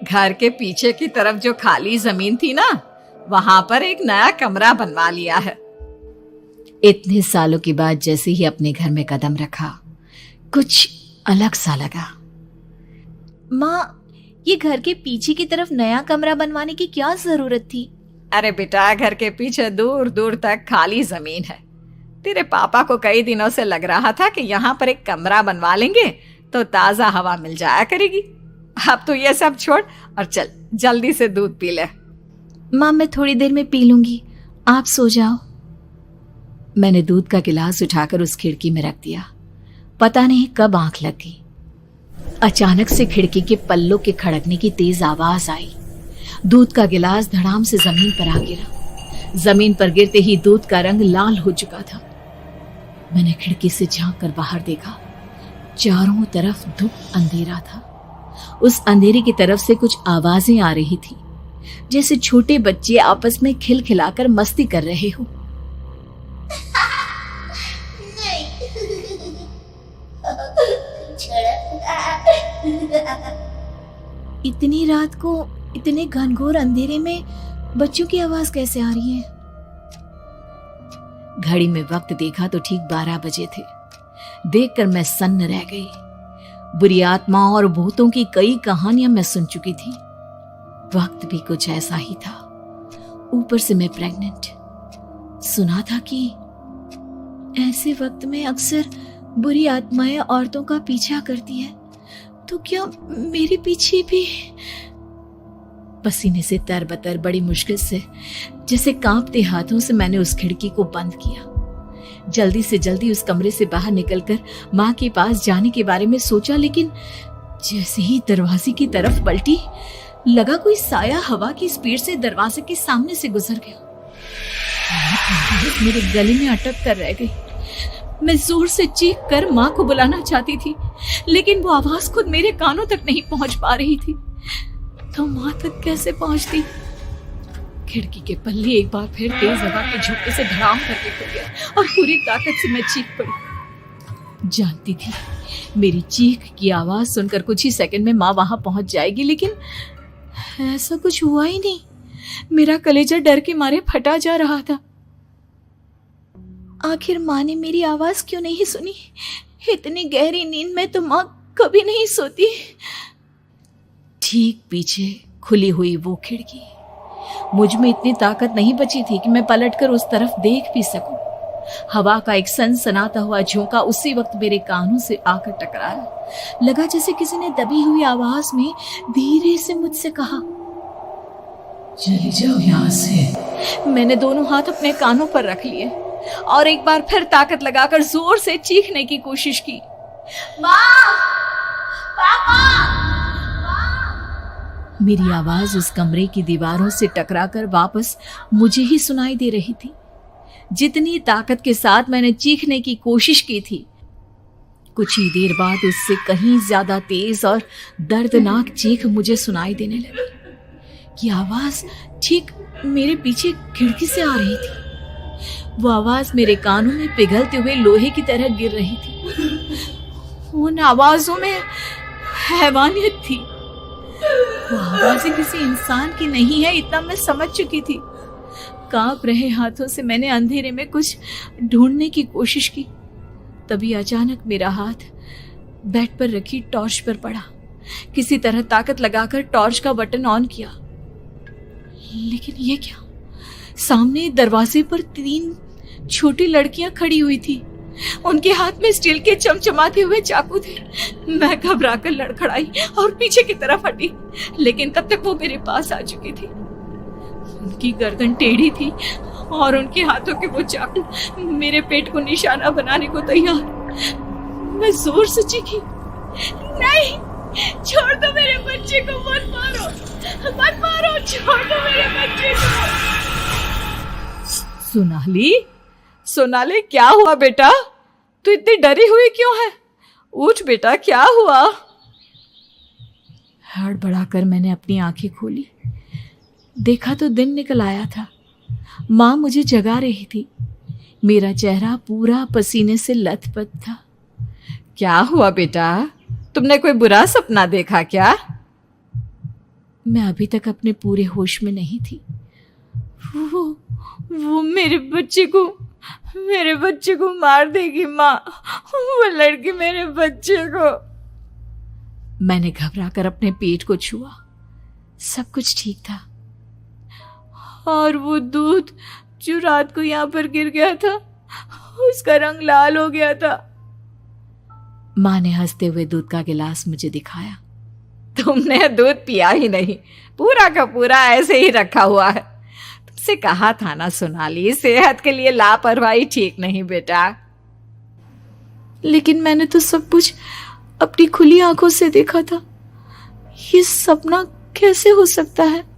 घर के पीछे की तरफ जो खाली जमीन थी ना, वहां पर एक नया कमरा बनवा लिया है। इतने सालों के बाद जैसे ही अपने घर में कदम रखा, कुछ अलग सा लगा। माँ, ये घर के पीछे की तरफ नया कमरा बनवाने की क्या जरूरत थी? अरे बेटा, घर के पीछे दूर दूर तक खाली जमीन है। तेरे पापा को कई दिनों से लग रहा था कि यहाँ पर एक कमरा बनवा लेंगे तो ताजा हवा मिल जाया करेगी। अब तो ये सब छोड़ और चल जल्दी से दूध पी ले। माँ, मैं थोड़ी देर में पी लूंगी, आप सो जाओ। मैंने दूध का गिलास उठाकर उस खिड़की में रख दिया। पता नहीं कब आंख लग गई। अचानक से खिड़की के पल्लों के खड़कने की तेज आवाज आई। दूध का गिलास धड़ाम से जमीन पर आ गिरा। जमीन पर गिरते ही दूध का रंग लाल हो चुका था। मैंने खिड़की से झांक कर बाहर देखा। चारों तरफ धूप अंधेरा था। उस अंधेरे की तरफ से कुछ आवाजें आ रही थी, जैसे छोटे बच्चे आपस में खिलखिलाकर मस्ती कर रहे हो। इतनी रात को इतने घनघोर अंधेरे में बच्चों की आवाज कैसे आ रही है? घड़ी में वक्त देखा तो ठीक 12 बजे थे। देखकर मैं सन्न रह गई। बुरी आत्माओं और भूतों की कई कहानियां मैं सुन चुकी थी। वक्त भी कुछ ऐसा ही था। ऊपर से मैं प्रेग्नेंट। सुना था कि ऐसे वक्त में अक्सर बुरी आत्माएं औरतों का पीछा करती है, तो क्या मेरे पीछे भी? पसीने से तरबतर बड़ी मुश्किल से, जैसे कांपते हाथों से मैंने उस खिड़की को बंद किया। जल्दी से जल्दी उस कमरे से बाहर निकलकर माँ के पास जाने के बारे में सोचा, लेकिन जैसे ही दरवाजे की तरफ पलटी, लगा कोई साया हवा की स्पीड से दरवाजे के सामने से गुजर गया। मेरे गले में अटक कर रह गई। मैं जोर से चीख कर माँ को बुलाना चाहती थी, लेकिन वो आवाज खुद मेरे कानों तक नहीं पहुंच पा रही थी। तो माँ तक कैसे पहुंचती? खिड़की के पल्ले एक बार फिर तेज हवा के झोंके से धड़ाम करके खुल गया और पूरी ताकत से मैं चीख पड़ी। जानती थी मेरी चीख की आवाज सुनकर कुछ ही सेकंड में माँ वहां पहुंच जाएगी, लेकिन ऐसा कुछ हुआ ही नहीं। मेरा कलेजा डर के मारे फटा जा रहा था। आखिर माँ ने मेरी आवाज क्यों नहीं सुनी? इतनी गहरी नींद में तो माँ कभी नहीं सोती। ठीक पीछे खुली हुई वो खिड़की। मुझ में इतनी ताकत नहीं बची थी कि मैं पलटकर उस तरफ देख भी सकूं। हवा का एक सनसनाता हुआ झोंका उसी वक्त मेरे कानों से आकर टकराया। लगा जैसे किसी ने दबी हुई आवाज में धीरे से मुझसे कहा, चली जाओ यहाँ से। मैंने दोनों हाथ अपने कानों पर रख लिए और एक बार फिर ताकत लगाकर जोर से चीखने की कोशिश की। माँ! पापा! मेरी आवाज उस कमरे की दीवारों से टकराकर वापस मुझे ही सुनाई दे रही थी। जितनी ताकत के साथ मैंने चीखने की कोशिश की थी, कुछ ही देर बाद उससे कहीं ज्यादा तेज और दर्दनाक चीख मुझे सुनाई देने लगी। ये आवाज ठीक मेरे पीछे खिड़की से आ रही थी। वो आवाज मेरे कानों में पिघलते हुए लोहे की तरह गिर रही थी। उन आवाजों में हैवानियत थी। वो आवाजें किसी इंसान की नहीं है, इतना मैं समझ चुकी थी। कांप रहे हाथों से मैंने अंधेरे में कुछ ढूंढने की कोशिश की। तभी अचानक मेरा हाथ बेड पर रखी टॉर्च पर पड़ा। किसी तरह ताकत लगाकर टॉर्च का बटन ऑन किया, लेकिन ये क्या? सामने दरवाजे पर 3 छोटी लड़कियां खड़ी हुई थी। उनके हाथ में स्टील के चमचमाते हुए चाकू थे। मैं घबराकर लड़खड़ाई और पीछे की तरफ हटी, लेकिन तब तक वो मेरे पास आ चुकी थी। उनकी गर्दन टेढ़ी थी और उनके हाथों के वो चाकू मेरे पेट को निशाना बनाने को तैयार। मैं जोर से चीखी, नहीं, छोड़ दो मेरे बच्चे को, मत मारो, मत मारो, छोड़ दो मेरे बच्चे को। सोनाली, क्या हुआ बेटा? तू इतनी डरी हुई क्यों है? उठ बेटा, क्या हुआ? हड़बड़ाकर मैंने अपनी आंखें खोली। देखा तो दिन निकल आया था। माँ मुझे जगा रही थी। मेरा चेहरा पूरा पसीने से लथपथ था। क्या हुआ बेटा? तुमने कोई बुरा सपना देखा क्या? मैं अभी तक अपने पूरे होश में नहीं थी। वो मेरे बच्चे को मार देगी माँ। वो लड़की मेरे बच्चे को। मैंने घबरा कर अपने पेट को छुआ। सब कुछ ठीक था। और वो दूध जो रात को यहाँ पर गिर गया था, उसका रंग लाल हो गया था। माँ ने हंसते हुए दूध का गिलास मुझे दिखाया। तुमने दूध पिया ही नहीं, पूरा का पूरा ऐसे ही रखा हुआ है। तुमसे कहा था ना सोनाली, सेहत के लिए लापरवाही ठीक नहीं बेटा। लेकिन मैंने तो सब कुछ अपनी खुली आंखों से देखा था। ये सपना कैसे हो सकता है?